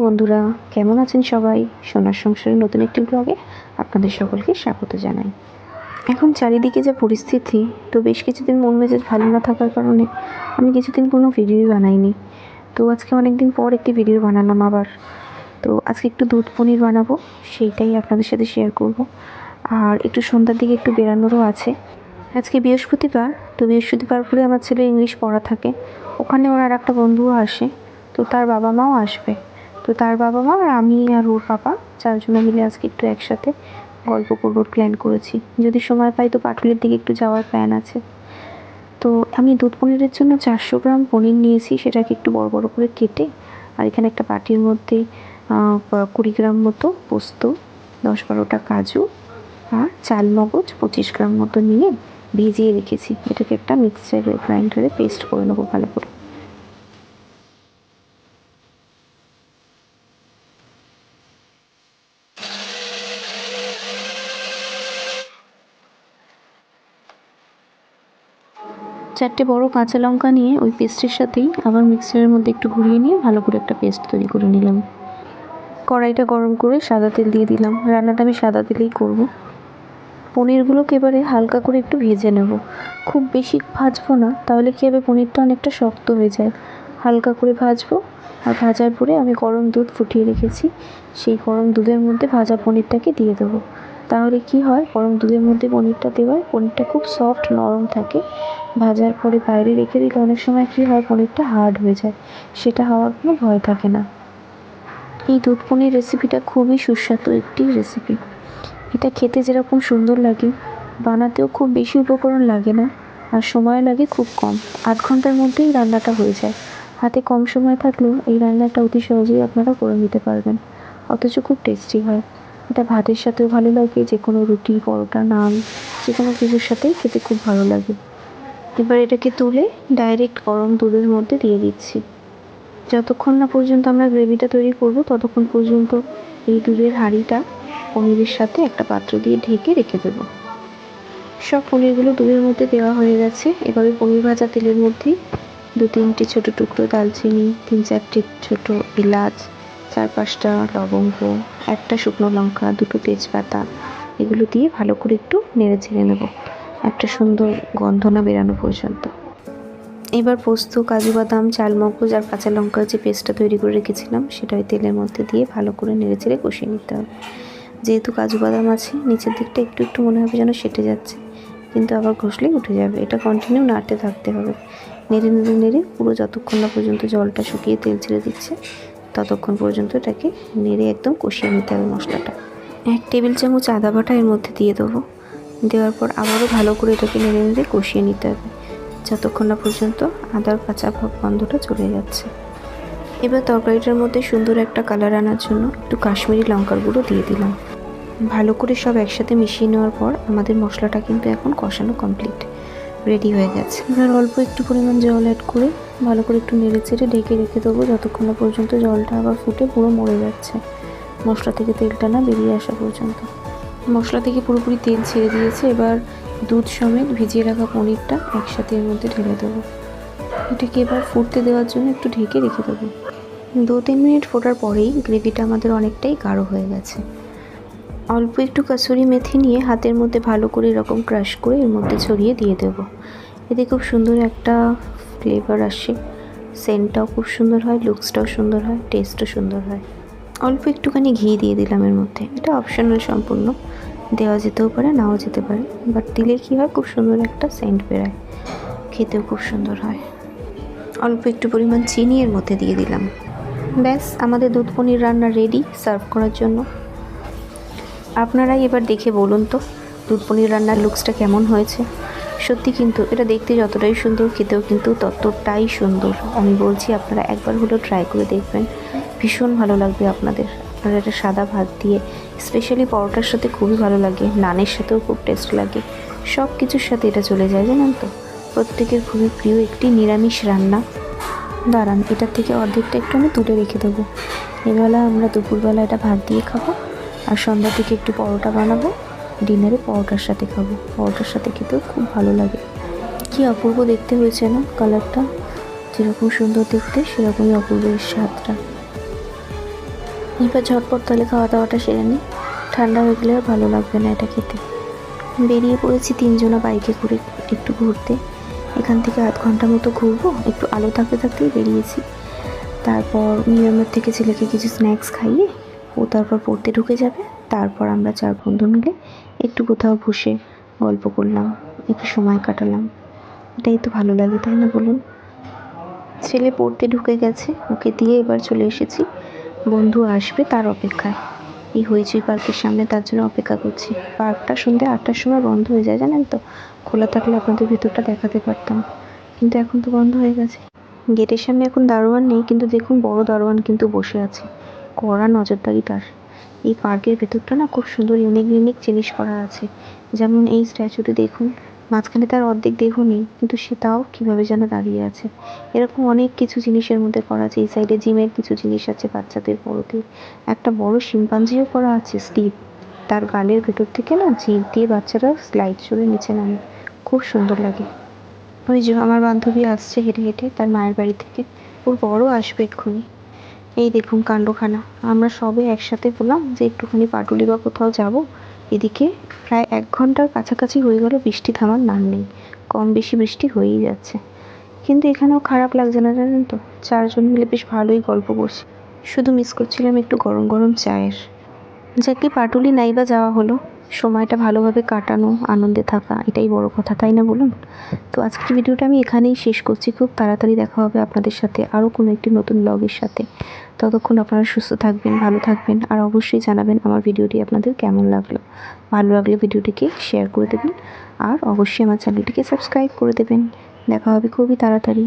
বন্ধুরা, কেমন আছেন সবাই? সোনার সংসারের নতুন একটি ব্লগে আপনাদের সকলকে স্বাগত জানাই। এখন চারিদিকে যা পরিস্থিতি, তো বেশ কিছুদিন মন মেজাজ ভালো না থাকার কারণে আমি কিছুদিন কোনো ভিডিও বানাইনি। তো আজকে অনেকদিন পর একটি ভিডিও বানালাম আবার। তো আজকে একটু দুধ পনির বানাবো, সেইটাই আপনাদের সাথে শেয়ার করব। আর একটু সন্ধ্যার দিকে একটু বেরানোরও আছে। আজকে বৃহস্পতিবার, তো বৃহস্পতিবার করে আমার ছেলে ইংলিশ পড়া থাকে। ওখানে ওর আর একটা বন্ধুও আসে, তো তার বাবা মাও আসবে। তো তার বাবা মা আর আমি আর ওর বাবা চারজনে মিলে আজকে একটু একসাথে গল্প করবো প্ল্যান করেছি। যদি সময় পাই তো পাটুলির দিকে একটু যাওয়ার প্ল্যান আছে। তো আমি দুধ পনিরের জন্য 400 গ্রাম পনির নিয়েছি, সেটাকে একটু বড় বড় করে কেটে, আর এখানে একটা বাটির মধ্যে 20 গ্রাম মতো পোস্ত, 10-12টা কাজু আর চালমগজ 25 গ্রাম মতো নিয়ে ভিজিয়ে রেখেছি। এটাকে একটা মিক্সচার গ্রাইন্ডারে পেস্ট করে নেবো ভালো করে। চারটে বড় কাঁচা লঙ্কা নিয়ে ওই পেস্টের সাথেই আবার মিক্সারের মধ্যে একটু ঘুরিয়ে নিয়ে ভালো করে একটা পেস্ট তৈরি করে নিলাম। কড়াইটা গরম করে সাদা তেল দিয়ে দিলাম। রান্নাটা আমি সাদা তেলেই করব। পনিরগুলোকে এবারে হালকা করে একটু ভেজে নেব, খুব বেশি ভাজবো না, তাহলে কী হবে, পনিরটা অনেকটা শক্ত হয়ে যায়। হালকা করে ভাজবো। আর ভাজার পরে আমি গরম দুধ ফুটিয়ে রেখেছি, সেই গরম দুধের মধ্যে ভাজা পনিরটাকে দিয়ে দেবো। তাহলে কি হয়, গরম দুধের মধ্যে পনিরটা দেওয়ায় পনিরটা খুব সফট নরম থাকে। ভাজার পরে বাইরে রেখে দিলে অনেক সময় কী হয়, পনিরটা হার্ড হয়ে যায়, সেটা হওয়ার কোনো ভয় থাকে না। এই দুধ পনির রেসিপিটা খুবই সুস্বাদু একটি রেসিপি। এটা খেতে যেরকম সুন্দর লাগে, বানাতেও খুব বেশি উপকরণ লাগে না, আর সময় লাগে খুব কম। 8 ঘন্টার মধ্যেই রান্নাটা হয়ে যায়। হাতে কম সময় থাকলেও এই রান্নাটা অতি সহজেই আপনারা করে নিতে পারবেন, অথচ খুব টেস্টি হয়। এটা ভাতের সাথেও ভালো লাগে, যে কোনো রুটি, পরোটা, নান, যে কোনো কিছুর সাথেই খেতে খুব ভালো লাগে। এবার এটাকে তুলে ডাইরেক্ট গরম দুধের মধ্যে দিয়ে দিচ্ছি। যতক্ষণ না পর্যন্ত আমরা গ্রেভিটা তৈরি করব, ততক্ষণ পর্যন্ত এই দুধের হাঁড়িটা পনিরের সাথে একটা পাত্র দিয়ে ঢেকে রেখে দেবো। সব পনিরগুলো দুধের মধ্যে দেওয়া হয়ে গেছে। এভাবে পনির ভাজা তেলের মধ্যেই 2-3টে ছোটো টুকরো দালচিনি, 3-4টে ছোটো এলাচ, 4-5টা লবঙ্গ, একটা শুকনো লঙ্কা, 2টো তেজপাতা, এগুলো দিয়ে ভালো করে একটু নেড়ে চেড়ে নেব, একটা সুন্দর গন্ধ না বেরানো পর্যন্ত। এবার পোস্ত, কাজু বাদাম, চালমগজ আর কাঁচা লঙ্কার যে পেস্টটা তৈরি করে রেখেছিলাম, সেটা ওই তেলের মধ্যে দিয়ে ভালো করে নেড়ে চেড়ে কষিয়ে নিতে হবে। যেহেতু কাজু বাদাম আছে, নিচের দিকটা একটু একটু মনে হবে যেন সেটে যাচ্ছে, কিন্তু আবার ঘষলেই উঠে যাবে। এটা কন্টিনিউ নাড়তে থাকতে হবে, নেড়ে নেড়ে নেড়ে পুরো যতক্ষণ না পর্যন্ত জলটা শুকিয়ে তেল ছেড়ে দিচ্ছে, ততক্ষণ পর্যন্ত এটাকে নেড়ে একদম কষিয়ে নিতে হবে মশলাটা। 1 টেবিল চামচ আদা বাটা এর মধ্যে দিয়ে দেবো। দেওয়ার পর আবারও ভালো করে এটাকে নেড়ে নেড়ে কষিয়ে নিতে হবে, যতক্ষণ না পর্যন্ত আদার কাঁচা গন্ধটা চলে যাচ্ছে। এবার তরকারিটার মধ্যে সুন্দর একটা কালার আনার জন্য একটু কাশ্মীরি লঙ্কার গুঁড়ো দিয়ে দিলাম। ভালো করে সব একসাথে মিশিয়ে নেওয়ার পর আমাদের মশলাটা কিন্তু এখন কষানো কমপ্লিট, রেডি হয়ে গেছে। এবার অল্প একটু পরিমাণ জল অ্যাড করে ভালো করে একটু নেড়ে চেড়ে ঢেকে রেখে দেবো, যতক্ষণ না পর্যন্ত জলটা আবার ফুটে পুরো মরে যাচ্ছে, মশলা থেকে তেলটা না বেরিয়ে আসা পর্যন্ত। মশলা থেকে পুরোপুরি তেল ছেড়ে দিয়েছে। এবার দুধ সমেত ভিজিয়ে রাখা পনিরটা একসাথে এর মধ্যে ঢেলে দেবো। এটাকে এবার ফুটতে দেওয়ার জন্য একটু ঢেকে রেখে দেবো। 2-3 মিনিট ফোটার পরেই গ্রেভিটা আমাদের অনেকটাই গাঢ় হয়ে গেছে। অল্প একটু কাসুরি মেথি নিয়ে হাতের মধ্যে ভালো করে এরকম ক্রাশ করে এর মধ্যে ছড়িয়ে দিয়ে দেবো। এতে খুব সুন্দর একটা ফ্লেভার আসে, সেন্টটাও খুব সুন্দর হয়, লুকসটাও সুন্দর হয়, টেস্টও সুন্দর হয়। অল্প একটুখানি ঘি দিয়ে দিলাম এর মধ্যে, এটা অপশনাল সম্পূর্ণ, দেওয়া যেতেও পারে নাও যেতে পারে, বাট দিলে কী হয়, খুব সুন্দর একটা সেন্ট বেরোয়, খেতেও খুব সুন্দর হয়। অল্প একটু পরিমাণ চিনি এর মধ্যে দিয়ে দিলাম। ব্যাস, আমাদের দুধ পনির রান্না রেডি সার্ভ করার জন্য। আপনারাই এবার দেখে বলুন তো দুধ পনির রান্নার লুকসটা কেমন হয়েছে। সত্যি কিন্তু এটা দেখতে যতটাই সুন্দর, খেতেও কিন্তু ততটাই সুন্দর। আমি বলছি, আপনারা একবার হলেও ট্রাই করে দেখবেন, ভীষণ ভালো লাগবে আপনাদের। আর এটা সাদা ভাত দিয়ে, স্পেশালি পরোটার সাথে খুবই ভালো লাগে, নানের সাথেও খুব টেস্ট লাগে, সব কিছুর সাথে এটা চলে যায়, জানেন তো। প্রত্যেকের খুবই প্রিয় একটি নিরামিষ রান্না। দাঁড়ান, এটার থেকে অর্ধেকটা একটু আমি তুলে রেখে দেবো। এবেলা আমরা দুপুরবেলা এটা ভাত দিয়ে খাবো, আর সন্ধ্যার দিকে একটু পরোটা বানাবো, ডিনারে পরোটার সাথে খাবো। পরোটার সাথে খেতেও খুব ভালো লাগে। কি অপূর্ব দেখতে হয়েছে না, কালারটা যেরকম সুন্দর দেখতে, সেরকমই অপূর্ব এর স্বাদটা। এবার ঝটপট তাহলে খাওয়া দাওয়াটা সেরে নিই, ঠান্ডা হয়ে গেলে আর ভালো লাগবে না এটা খেতে। বেরিয়ে পড়েছি তিনজনা বাইকে করে একটু ঘুরতে। এখান থেকে আধ ঘন্টা মতো ঘুরবো, একটু আলো থাকতে থাকতেই বেরিয়েছি। তারপর মিরামার থেকে ছেলেকে কিছু স্ন্যাক্স খাইয়ে ও তারপর পড়তে ঢুকে যাবে। তারপর আমরা 4 বন্ধু মিলে একটু কোথাও বসে গল্প করলাম, একটু সময় কাটালাম। এটাই তো ভালো লাগে, তাই না বলুন? ছেলে পড়তে ঢুকে গেছে, ওকে দিয়ে এবার চলে এসেছি বন্ধু আসবে তার অপেক্ষায়। এই হইচই পার্কের সামনে তার জন্য অপেক্ষা করছি। পার্কটা সন্ধ্যে 8টার সময় বন্ধ হয়ে যায়, জানেন তো? খোলা থাকলে আপনাদের ভেতরটা দেখাতে পারতাম, কিন্তু এখন তো বন্ধ হয়ে গেছে। গেটের সামনে এখন দারোয়ান নেই, কিন্তু দেখুন বড় দারোয়ান কিন্তু বসে আছে, কড়া নজরদারি তার। এই পার্কের ভেতরটা না খুব সুন্দর ইউনিক ইউনিক জিনিস করা আছে। যেমন এই স্ট্যাচুটি দেখুন, মাঝখানে তার অর্ধেক দেহ নেই, কিন্তু সে তাও কীভাবে যেন দাঁড়িয়ে আছে। এরকম অনেক কিছু জিনিসের মধ্যে করা আছে। এই সাইডে জিমের কিছু জিনিস আছে বাচ্চাদের, বড়দের। একটা বড় শিম্পাঞ্জিও করা আছে স্টিভ, তার গালের ভেতর থেকে না জিভ দিয়ে বাচ্চারা স্লাইড চড়ে নিচে নামে, খুব সুন্দর লাগে। ওই যে আমার বান্ধবী আসছে হেঁটে হেঁটে তার মায়ের বাড়ি থেকে, ওর বড় আসবে এক্ষুনি। এই দেখুন কাণ্ডখানা। আমরা সবে একসাথে বললাম যে একটুখানি পাটুলি বা কোথাও যাব। এদিকে প্রায় 1 ঘন্টার কাছাকাছি হয়ে গেল, বৃষ্টি থামার নাম নেই, কম বেশি বৃষ্টি হয়েই যাচ্ছে। কিন্তু এখানেও খারাপ লাগছে না, জানেন তো? 4 জন মিলে বেশ ভালোই গল্প করছি। শুধু মিস করছিলাম একটু গরম গরম চায়ের। যাকে পাটুলি নাই বা যাওয়া হলো, সময়টা ভালোভাবে কাটানো, আনন্দে থাকা, এটাই বড় কথা, তাই না বলুন? তো আজকের ভিডিওটা আমি এখানেই শেষ করছি। খুব তাড়াতাড়ি দেখা হবে আপনাদের সাথে আরও কোনো একটি নতুন ব্লগের সাথে। ততক্ষণ আপনারা সুস্থ থাকবেন, ভালো থাকবেন, আর অবশ্যই জানাবেন আমার ভিডিওটি আপনাদের কেমন লাগলো। ভালো লাগলে ভিডিওটিকে শেয়ার করে দেবেন, আর অবশ্যই আমার চ্যানেলটিকে সাবস্ক্রাইব করে দেবেন। দেখা হবে খুবই তাড়াতাড়ি।